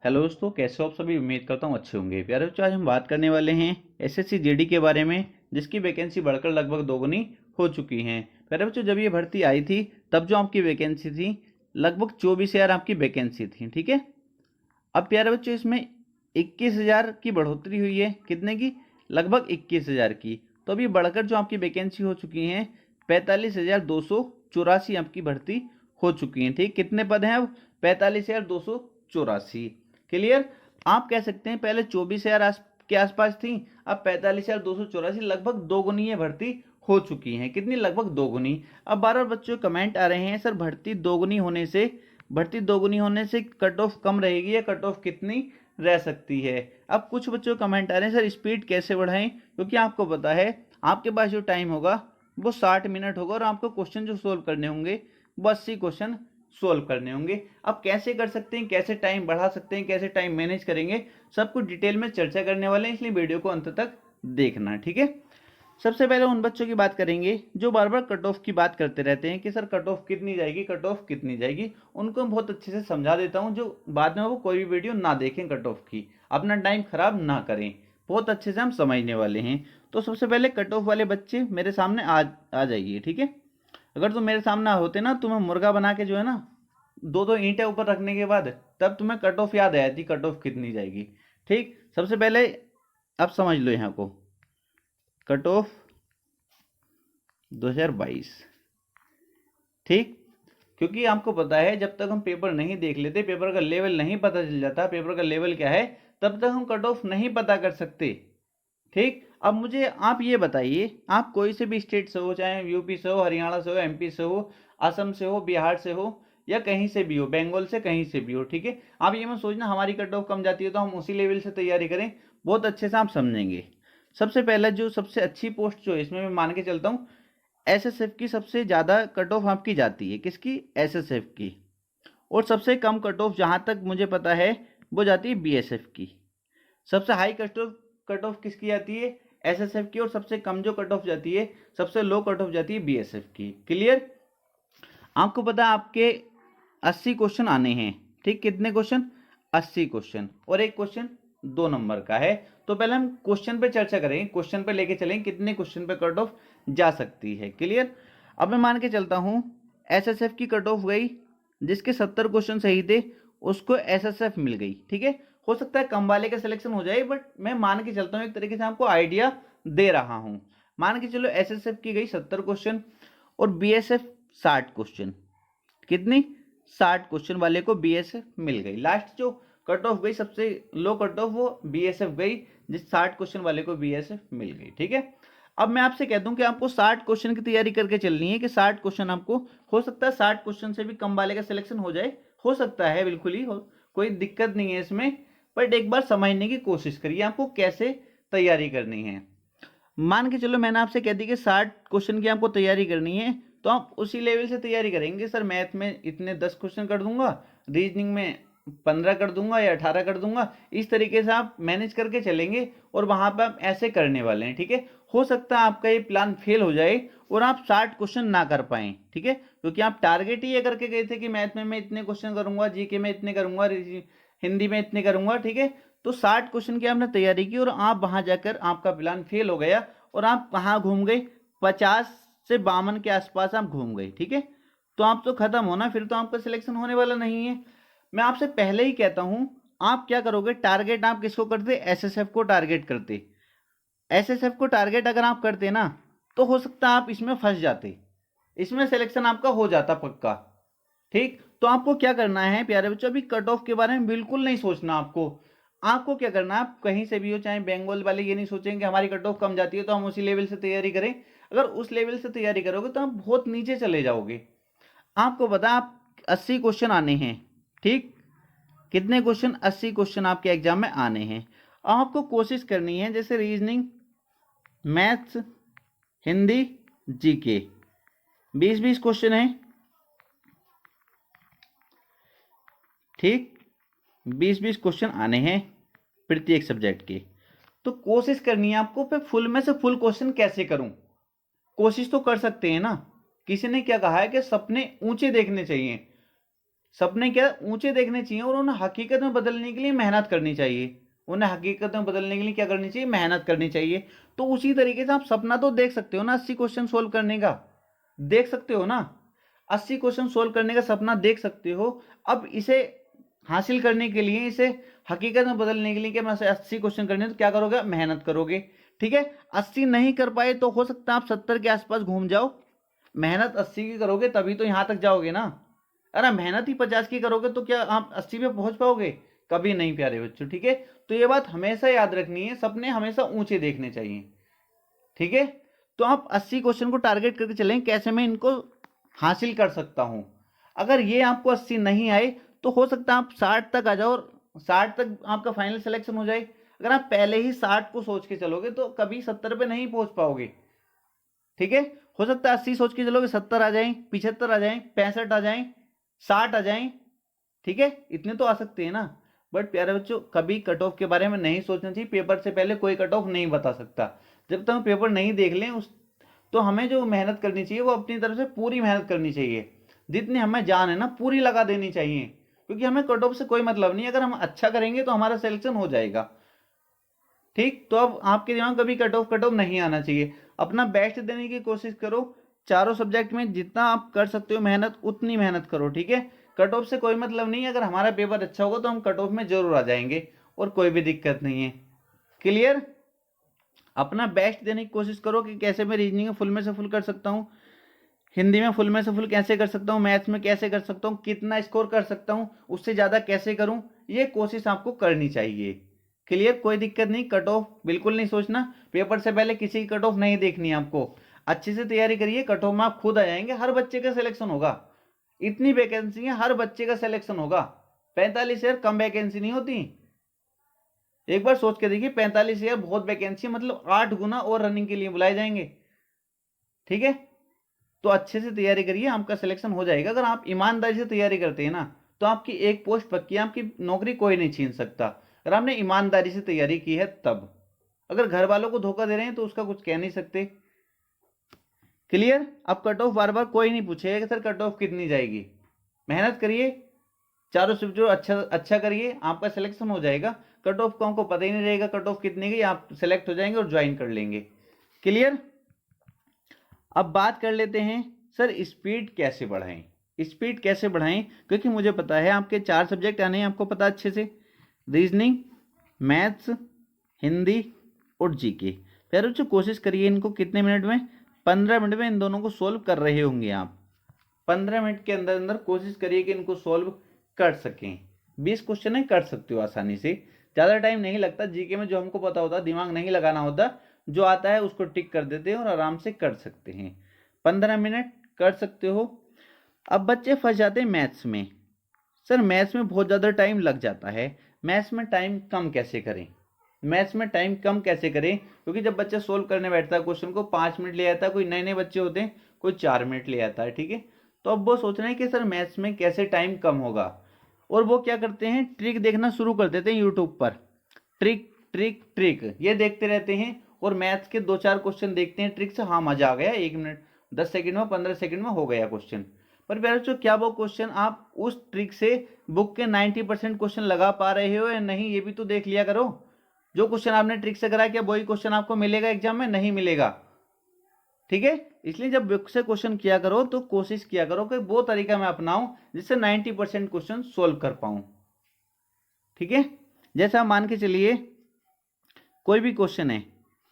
Hello दोस्तों, कैसे हो आप सभी। उम्मीद करता हूँ अच्छे होंगे। प्यारे बच्चों, आज हम बात करने वाले हैं एसएससी जीडी के बारे में, जिसकी वैकेंसी बढ़कर लगभग दोगुनी हो चुकी है। प्यारे बच्चों, जब ये भर्ती आई थी तब जो आपकी वैकेंसी थी लगभग 24,000 आपकी वैकेंसी थी। ठीक है, अब प्यारे बच्चों इसमें 21,000 की बढ़ोतरी हुई है। कितने की? लगभग 21,000 की। तो अभी बढ़कर जो आपकी वैकेंसी हो चुकी है 45,284 आपकी भर्ती हो चुकी है। ठीक, कितने पद हैं अब? 45,284। क्लियर। आप कह सकते हैं पहले 24,000 के आसपास थी, अब 45,284, लगभग दोगुनी ये भर्ती हो चुकी है। कितनी? लगभग दोगुनी। अब बार बार बच्चों कमेंट आ रहे हैं, सर भर्ती दोगुनी होने से कट ऑफ कम रहेगी या कट ऑफ कितनी रह सकती है। अब कुछ बच्चों कमेंट आ रहे हैं, सर स्पीड कैसे बढ़ाएं, क्योंकि आपको पता है आपके पास जो टाइम होगा वो 60 मिनट होगा और आपको क्वेश्चन जो सोल्व करने होंगे वो 80 क्वेश्चन सोल्व करने होंगे। अब कैसे कर सकते हैं, कैसे टाइम बढ़ा सकते हैं, कैसे टाइम मैनेज करेंगे, सब कुछ डिटेल में चर्चा करने वाले हैं, इसलिए वीडियो को अंत तक देखना। ठीक है, सबसे पहले उन बच्चों की बात करेंगे जो बार बार कट ऑफ की बात करते रहते हैं कि सर कट ऑफ कितनी जाएगी, कट ऑफ कितनी जाएगी। उनको मैं बहुत अच्छे से समझा देता हूं, जो बाद में वो कोई भी वीडियो ना देखें कट ऑफ की, अपना टाइम खराब ना करें। बहुत अच्छे से हम समझने वाले हैं। तो सबसे पहले कट ऑफ वाले बच्चे मेरे सामने आ जाइए। ठीक है, अगर तुम मेरे सामने होते ना, तुम्हें मुर्गा बना के जो है ना दो दो ईंटें ऊपर रखने के बाद तब तुम्हें कट ऑफ याद आया थी, कट ऑफ कितनी जाएगी। ठीक, सबसे पहले अब समझ लो यहाँ को, कट ऑफ 2022। ठीक, क्योंकि आपको पता है जब तक हम पेपर नहीं देख लेते, पेपर का लेवल नहीं पता चल जाता, पेपर का लेवल क्या है, तब तक हम कट ऑफ नहीं पता कर सकते। ठीक, अब मुझे आप ये बताइए, आप कोई से भी स्टेट से हो, चाहे यूपी से हो, हरियाणा से हो, एमपी से हो, असम से हो, बिहार से हो, या कहीं से भी हो, बंगाल से कहीं से भी हो। ठीक है, आप ये मत सोचना हमारी कट ऑफ कम जाती है तो हम उसी लेवल से तैयारी करें। बहुत अच्छे से आप समझेंगे। सबसे पहला जो सबसे अच्छी पोस्ट जो है, इसमें मैं मान के चलता हूँ एसएसएफ की सबसे ज़्यादा कट ऑफ आपकी जाती है। किसकी? एसएसएफ की। और सबसे कम कट ऑफ जहां तक मुझे पता है वो जाती है बीएसएफ की। सबसे हाई कट ऑफ किसकी जाती है? एसएसएफ की। और सबसे कम जो कट ऑफ जाती है, सबसे लो कट ऑफ जाती है बीएसएफ की। क्लियर। आपको पता है आपके 80 क्वेश्चन आने हैं। ठीक, कितने क्वेश्चन? 80 क्वेश्चन, और एक क्वेश्चन 2 नंबर का है। तो पहले हम क्वेश्चन पे चर्चा करेंगे, क्वेश्चन पे लेके चलेंगे कितने क्वेश्चन पे कट ऑफ जा सकती है। क्लियर। अब मैं मान के चलता हूं एसएसएफ की कट ऑफ गई, जिसके 70 क्वेश्चन सही थे उसको एसएसएफ मिल गई। ठीक है, हो सकता है कम वाले का सिलेक्शन हो जाए, बट मैं मान के चलता हूँ, एक तरीके से आपको आइडिया दे रहा हूं। मान के चलो एसएसएफ की गई 70 क्वेश्चन और बीएसएफ 60 क्वेश्चन। कितनी? 60 क्वेश्चन वाले को बीएसएफ मिल गई। लास्ट जो कट ऑफ गई सबसे लो कट ऑफ वो बीएसएफ गई, जिस 60 क्वेश्चन वाले को बीएसएफ मिल गई। ठीक है, अब मैं आपसे कह दूं कि आपको 60 क्वेश्चन की तैयारी करके चलनी है, कि 60 क्वेश्चन आपको, हो सकता है 60 क्वेश्चन से भी कम वाले का सिलेक्शन हो जाए, हो सकता है, बिल्कुल ही हो, कोई दिक्कत नहीं है इसमें। बट एक बार समझने की कोशिश करिए आपको कैसे तैयारी करनी है। मान के चलो मैंने आपसे कह दी कि 60 क्वेश्चन की आपको तैयारी करनी है, तो आप उसी लेवल से तैयारी करेंगे। सर मैथ में इतने 10 क्वेश्चन कर दूंगा, रीजनिंग में 15 कर दूंगा या 18 कर दूंगा, इस तरीके से आप मैनेज करके चलेंगे और वहां पर आप ऐसे करने वाले हैं। ठीक है, हो सकता है आपका ये प्लान फेल हो जाए और आप 60 क्वेश्चन ना कर पाए। ठीक है, क्योंकि आप टारगेट ही ये करके गए थे कि मैथ में मैं इतने क्वेश्चन करूंगा, जीके में इतने करूंगा, हिंदी में इतने करूंगा। ठीक है, तो 60 क्वेश्चन की आपने तैयारी की और आप वहां जाकर आपका प्लान फेल हो गया और आप कहाँ घूम गए? 50 से 52 के आसपास आप घूम गए। ठीक है, तो आप तो खत्म होना, फिर तो आपका सिलेक्शन होने वाला नहीं है। मैं आपसे पहले ही कहता हूं, आप क्या करोगे? टारगेट आप किसको करते? एसएसएफ को टारगेट करते। एसएसएफ को टारगेट अगर आप करते ना, तो हो सकता है आप इसमें फंस जाते, इसमें सिलेक्शन आपका हो जाता पक्का। ठीक, तो आपको क्या करना है प्यारे बच्चों, अभी कट ऑफ के बारे में बिल्कुल नहीं सोचना। आपको क्या करना है, आप कहीं से भी हो, चाहे बंगाल वाले ये नहीं सोचेंगे हमारी कट ऑफ कम जाती है तो हम उसी लेवल से तैयारी करें। अगर उस लेवल से तैयारी करोगे तो आप बहुत नीचे चले जाओगे। आपको पता आप 80 क्वेश्चन आने हैं। ठीक, कितने क्वेश्चन? 80 क्वेश्चन आपके एग्जाम में आने हैं। आपको कोशिश करनी है, जैसे reasoning, maths, Hindi, GK, 20-20 question है। ठीक, 20-20 क्वेश्चन आने हैं प्रत्येक सब्जेक्ट के। तो कोशिश करनी है आपको, पे फुल में से फुल क्वेश्चन कैसे करूं, कोशिश तो कर सकते हैं ना। किसी ने क्या कहा है कि सपने ऊंचे देखने चाहिए, सपने क्या ऊंचे देखने चाहिए और उन्हें हकीकत में बदलने के लिए मेहनत करनी चाहिए। उन्हें हकीकत में बदलने के लिए क्या करनी चाहिए? मेहनत करनी चाहिए। तो उसी तरीके से आप सपना तो देख सकते हो ना 80 क्वेश्चन सोल्व करने का, देख सकते हो ना, 80 क्वेश्चन सोल्व करने का सपना देख सकते हो। अब इसे हासिल करने के लिए, इसे हकीकत में बदलने के लिए क्या मैं 80 क्वेश्चन करने, तो क्या करोगे? मेहनत करोगे। ठीक है, 80 नहीं कर पाए तो हो सकता है आप 70 के आसपास घूम जाओ। मेहनत 80 की करोगे तभी तो यहां तक जाओगे ना। अरे मेहनत ही 50 की करोगे तो क्या आप 80 पे पहुंच पाओगे? कभी नहीं प्यारे बच्चों। ठीक है, तो ये बात हमेशा याद रखनी है, सपने हमेशा ऊंचे देखने चाहिए। ठीक है, तो आप 80 क्वेश्चन को टारगेट करके चलें, कैसे मैं इनको हासिल कर सकता हूं। अगर ये आपको 80 नहीं आए तो हो सकता है आप 60 तक आ जाओ और 60 तक आपका फाइनल सिलेक्शन हो जाए। अगर आप पहले ही 60 को सोच के चलोगे तो कभी 70 पे नहीं पहुंच पाओगे। ठीक है, हो सकता है 80 सोच के चलोगे 70 आ जाए, 75 आ जाए, 65 आ जाए, 60 आ जाए। ठीक है, इतने तो आ सकते हैं ना। बट प्यारे बच्चों, कभी कट ऑफ के बारे में नहीं सोचना चाहिए। पेपर से पहले कोई कट ऑफ नहीं बता सकता। जब तक हम पेपर नहीं देख लें उस, तो हमें जो मेहनत करनी चाहिए वो अपनी तरफ से पूरी मेहनत करनी चाहिए। जितनी हमें जान है ना पूरी लगा देनी चाहिए, क्योंकि हमें कट ऑफ से कोई मतलब नहीं। अगर हम अच्छा करेंगे तो हमारा सिलेक्शन हो जाएगा। ठीक, तो अब आपके दिमाग कभी कट ऑफ नहीं आना चाहिए। अपना बेस्ट देने की कोशिश करो। चारों सब्जेक्ट में जितना आप कर सकते हो मेहनत, उतनी मेहनत करो। ठीक है, कट ऑफ से कोई मतलब नहीं है। अगर हमारा पेपर अच्छा होगा तो हम कट ऑफ में जरूर आ जाएंगे और कोई भी दिक्कत नहीं है। क्लियर? अपना बेस्ट देने की कोशिश करो कि कैसे मैं रीजनिंग में फुल में से फुल कर सकता हूँ, हिंदी में फुल में से फुल कैसे कर सकता हूँ, मैथ्स में कैसे कर सकता हूँ, कितना स्कोर कर सकता हूँ, उससे ज़्यादा कैसे करूँ, ये कोशिश आपको करनी चाहिए। क्लियर? कोई दिक्कत नहीं, कट ऑफ बिल्कुल नहीं सोचना। पेपर से पहले किसी की कट ऑफ नहीं देखनी है आपको। अच्छे से तैयारी करिए, कट ऑफ में आप खुद आ जाएंगे। हर बच्चे का सिलेक्शन होगा। इतनी वैकेंसी है, हर बच्चे का सिलेक्शन होगा। 45,000 कम वैकेंसी नहीं होती। एक बार सोच के देखिए, 45,000 बहुत वैकेंसी, मतलब 8 गुना और रनिंग के लिए बुलाए जाएंगे। ठीक है, तो अच्छे से तैयारी करिए, आपका सिलेक्शन हो जाएगा। अगर आप ईमानदारी से तैयारी करते हैं ना तो आपकी एक पोस्ट पक्की है, आपकी नौकरी कोई नहीं छीन सकता। अगर आपने ईमानदारी से तैयारी की है तब। अगर घर वालों को धोखा दे रहे हैं तो उसका कुछ कह नहीं सकते। क्लियर? अब कट ऑफ बार बार कोई नहीं पूछेगा कि सर कट ऑफ कितनी जाएगी। मेहनत करिए, चारों सब्जेक्ट अच्छा अच्छा करिए, आपका सिलेक्शन हो जाएगा। कट ऑफ को हमको पता ही नहीं रहेगा कट ऑफ कितनी गई, आप सिलेक्ट हो जाएंगे और ज्वाइन कर लेंगे। क्लियर? अब बात कर लेते हैं सर स्पीड कैसे बढ़ाएं। स्पीड कैसे बढ़ाएं, क्योंकि मुझे पता है आपके 4 सब्जेक्ट आने हैं, आपको पता अच्छे से, रीजनिंग, मैथ्स, हिंदी और जीके। फिर बच्चों कोशिश करिए इनको कितने मिनट में, 15 मिनट में इन दोनों को सोल्व कर रहे होंगे आप। 15 मिनट के अंदर अंदर कोशिश करिए कि इनको सोल्व कर सकें। 20 क्वेश्चन है, कर सकते हो आसानी से, ज़्यादा टाइम नहीं लगता। जीके में जो हमको पता होता, दिमाग नहीं लगाना होता, जो आता है उसको टिक कर देते हैं और आराम से कर सकते हैं। 15 मिनट कर सकते हो। अब बच्चे फंस जाते हैं मैथ्स में। सर मैथ्स में बहुत ज़्यादा टाइम लग जाता है, मैथ्स में टाइम कम कैसे करें? मैथ्स में टाइम कम कैसे करें, क्योंकि जब बच्चा सोल्व करने बैठता है क्वेश्चन को 5 मिनट ले आता है, कोई नए नए बच्चे होते हैं कोई 4 मिनट ले आता है। ठीक है, तो अब वो सोच रहे हैं कि सर मैथ्स में कैसे टाइम कम होगा, और वो क्या करते हैं, ट्रिक देखना शुरू कर देते हैं यूट्यूब पर। ट्रिक ट्रिक ट्रिक ये देखते रहते हैं और मैथ्स के 2-4 क्वेश्चन देखते हैं ट्रिक से, हाँ मजा आ गया, 1 मिनट 10 सेकंड में 15 सेकंड में हो गया क्वेश्चन। पर प्यारे बच्चों, क्या वो क्वेश्चन आप उस ट्रिक से बुक के 90% क्वेश्चन लगा पा रहे हो या नहीं, ये भी तो देख लिया करो। जो क्वेश्चन आपने ट्रिक से करा, क्या वही क्वेश्चन आपको मिलेगा एग्जाम में? नहीं मिलेगा। ठीक है, इसलिए जब बुक से क्वेश्चन किया करो तो कोशिश किया करो कि वो तरीका मैं अपनाऊं जिससे 90% क्वेश्चन सोल्व कर पाऊं। ठीक है, जैसा मान के चलिए कोई भी क्वेश्चन है,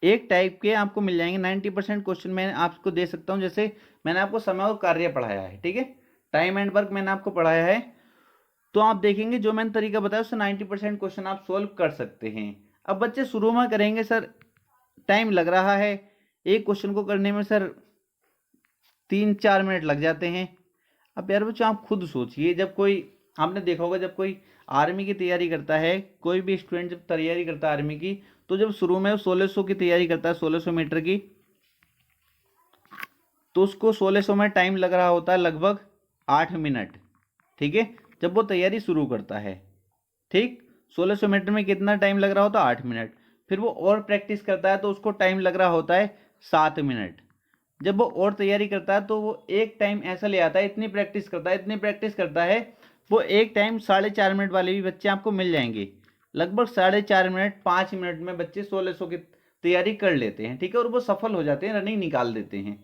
एक टाइप के आपको मिल जाएंगे। 90% क्वेश्चन मैं आपको दे सकता हूं। जैसे मैंने आपको समय और कार्य पढ़ाया है, ठीक है, टाइम एंड वर्क मैंने आपको पढ़ाया है, तो आप देखेंगे जो मैंने तरीका बताया उससे 90% क्वेश्चन आप सोल्व कर सकते हैं। अब बच्चे शुरू में करेंगे सर टाइम लग रहा है, एक क्वेश्चन को करने में सर 3-4 मिनट लग जाते हैं। अब यार बच्चों आप खुद सोचिए, जब कोई, आपने देखा होगा जब कोई आर्मी की तैयारी करता है, कोई भी स्टूडेंट जब तैयारी करता है आर्मी की, तो जब शुरू में 1600 की तैयारी करता है, 1600 मीटर की, तो उसको 1600 में टाइम लग रहा होता है लगभग 8 मिनट। ठीक है, जब वो तैयारी शुरू करता है, ठीक, 1600 मीटर में कितना टाइम लग रहा होता है? 8 मिनट। फिर वो और प्रैक्टिस करता है तो उसको टाइम लग रहा होता है 7 मिनट। जब वो और तैयारी करता है तो वो एक टाइम ऐसा ले आता है, इतनी प्रैक्टिस करता है, इतनी प्रैक्टिस करता है, वो एक टाइम 4.5 मिनट वाले भी बच्चे आपको मिल जाएंगे। लगभग 4.5 मिनट 5 मिनट में बच्चे 1600 की तैयारी कर लेते हैं, ठीक है, और वो सफल हो जाते हैं, रनिंग निकाल देते हैं।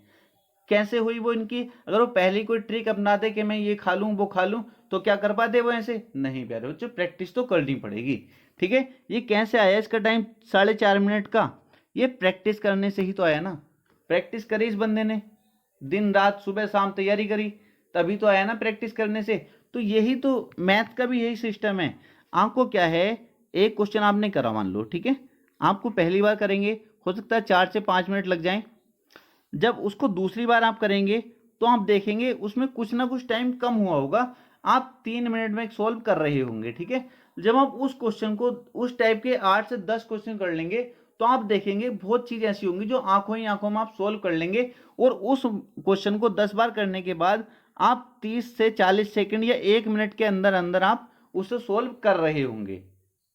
कैसे हुई वो इनकी? अगर वो पहली कोई ट्रिक अपनाते कि मैं ये खा लूँ वो खा लूँ, तो क्या कर पाते वो ऐसे? नहीं प्यारे बच्चों, प्रैक्टिस तो करनी पड़ेगी, ठीक है। ये कैसे आया इसका टाइम 4.5 मिनट का? ये प्रैक्टिस करने से ही तो आया ना। प्रैक्टिस करी इस बंदे ने, दिन रात सुबह शाम तैयारी करी, तभी तो आया ना प्रैक्टिस करने से। तो यही तो मैथ का भी यही सिस्टम है। आपको क्या है, एक क्वेश्चन आपने करा मान लो, ठीक है, आपको पहली बार करेंगे, हो सकता है 4 से 5 मिनट लग जाएं। जब उसको दूसरी बार आप करेंगे तो आप देखेंगे उसमें कुछ ना कुछ टाइम कम हुआ होगा, आप 3 मिनट में सॉल्व कर रहे होंगे, ठीक है। जब आप उस क्वेश्चन को उस टाइप के 8 से 10 क्वेश्चन कर लेंगे तो आप देखेंगे बहुत चीज ऐसी होंगी जो आंखों ही आंखों में आप सोल्व कर लेंगे, और उस क्वेश्चन को 10 बार करने के बाद आप 30 से 40 सेकंड या 1 मिनट के अंदर अंदर आप उसे सोल्व कर रहे होंगे,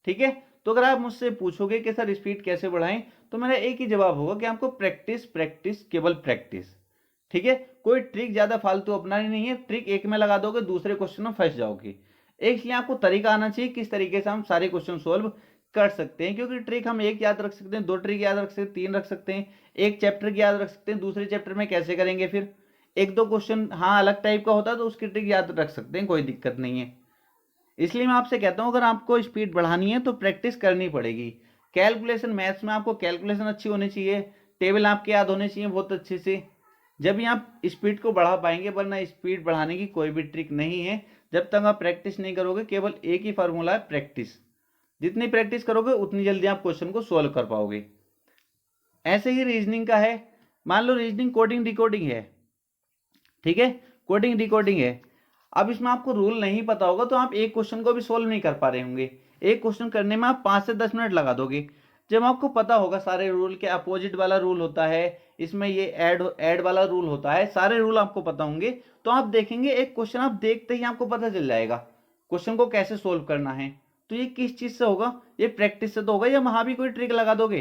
ठीक है। तो अगर आप मुझसे पूछोगे कि सर स्पीड कैसे बढ़ाएं, तो मेरा एक ही जवाब होगा कि आपको प्रैक्टिस प्रैक्टिस केवल प्रैक्टिस, ठीक है। कोई ट्रिक ज्यादा फालतू अपनानी नहीं है, ट्रिक एक में लगा दोगे दूसरे क्वेश्चन में फंस जाओगे। इसलिए आपको तरीका आना चाहिए किस तरीके से हम सारे क्वेश्चन सोल्व कर सकते हैं, क्योंकि ट्रिक हम एक याद रख सकते हैं, 2 ट्रिक याद रख सकते हैं, 3 रख सकते हैं, एक चैप्टर की याद रख सकते हैं, दूसरे चैप्टर में कैसे करेंगे फिर? एक दो क्वेश्चन हाँ अलग टाइप का होता है तो उसकी ट्रिक याद रख सकते हैं, कोई दिक्कत नहीं है। इसलिए मैं आपसे कहता हूं अगर आपको स्पीड बढ़ानी है तो प्रैक्टिस करनी पड़ेगी। कैलकुलेशन मैथ्स में आपको कैलकुलेशन अच्छी होनी चाहिए, टेबल आपके याद होने चाहिए बहुत अच्छे से, जब भी आप स्पीड को बढ़ा पाएंगे, वरना स्पीड बढ़ाने की कोई भी ट्रिक नहीं है जब तक आप प्रैक्टिस नहीं करोगे। केवल एक ही फार्मूला है, प्रैक्टिस। जितनी प्रैक्टिस करोगे उतनी जल्दी आप क्वेश्चन को सोल्व कर पाओगे। ऐसे ही रीजनिंग का है, मान लो रीजनिंग कोडिंग डिकोडिंग है, ठीक है, कोडिंग डिकोडिंग है। अब इसमें आपको रूल नहीं पता होगा तो आप एक क्वेश्चन को भी सोल्व नहीं कर पा रहे होंगे, एक क्वेश्चन करने में आप 5 से 10 मिनट लगा दोगे। जब आपको पता होगा सारे रूल के, अपोजिट वाला रूल होता है इसमें, ये ऐड वाला रूल होता है, सारे रूल आपको पता होंगे, तो आप देखेंगे एक क्वेश्चन आप देखते ही आपको पता चल जाएगा क्वेश्चन को कैसे सोल्व करना है। तो ये किस चीज से होगा? ये प्रैक्टिस से तो होगा, या वहां भी कोई ट्रिक लगा दोगे?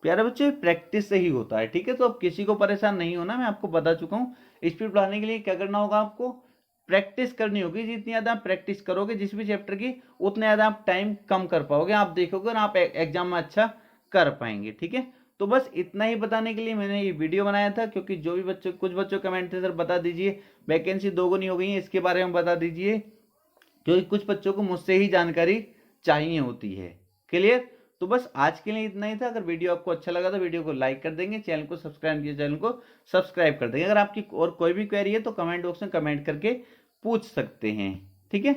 प्यारे बच्चे प्रैक्टिस से ही होता है, ठीक है। तो अब किसी को परेशान नहीं होना, मैं आपको बता चुका हूँ। स्पीड बढ़ाने के लिए क्या करना होगा, आपको प्रैक्टिस करनी होगी। जितनी ज्यादा आप प्रैक्टिस करोगे जिस भी चैप्टर की, उतने ज्यादा आप टाइम कम कर पाओगे, आप देखोगे और आप एग्जाम में अच्छा कर पाएंगे, ठीक है। तो बस इतना ही बताने के लिए मैंने ये वीडियो बनाया था, क्योंकि जो भी बच्चों, कुछ बच्चों कमेंट थे सर बता दीजिए वैकेंसी दोगुनी हो गई है, इसके बारे में बता दीजिए, क्योंकि कुछ बच्चों को मुझसे ही जानकारी चाहिए होती है। क्लियर? तो बस आज के लिए इतना ही था। अगर वीडियो आपको अच्छा लगा तो वीडियो को लाइक कर देंगे, चैनल को सब्सक्राइब किया चैनल को सब्सक्राइब कर देंगे। अगर आपकी और कोई भी क्वेरी है तो कमेंट बॉक्स में कमेंट करके पूछ सकते हैं, ठीक है।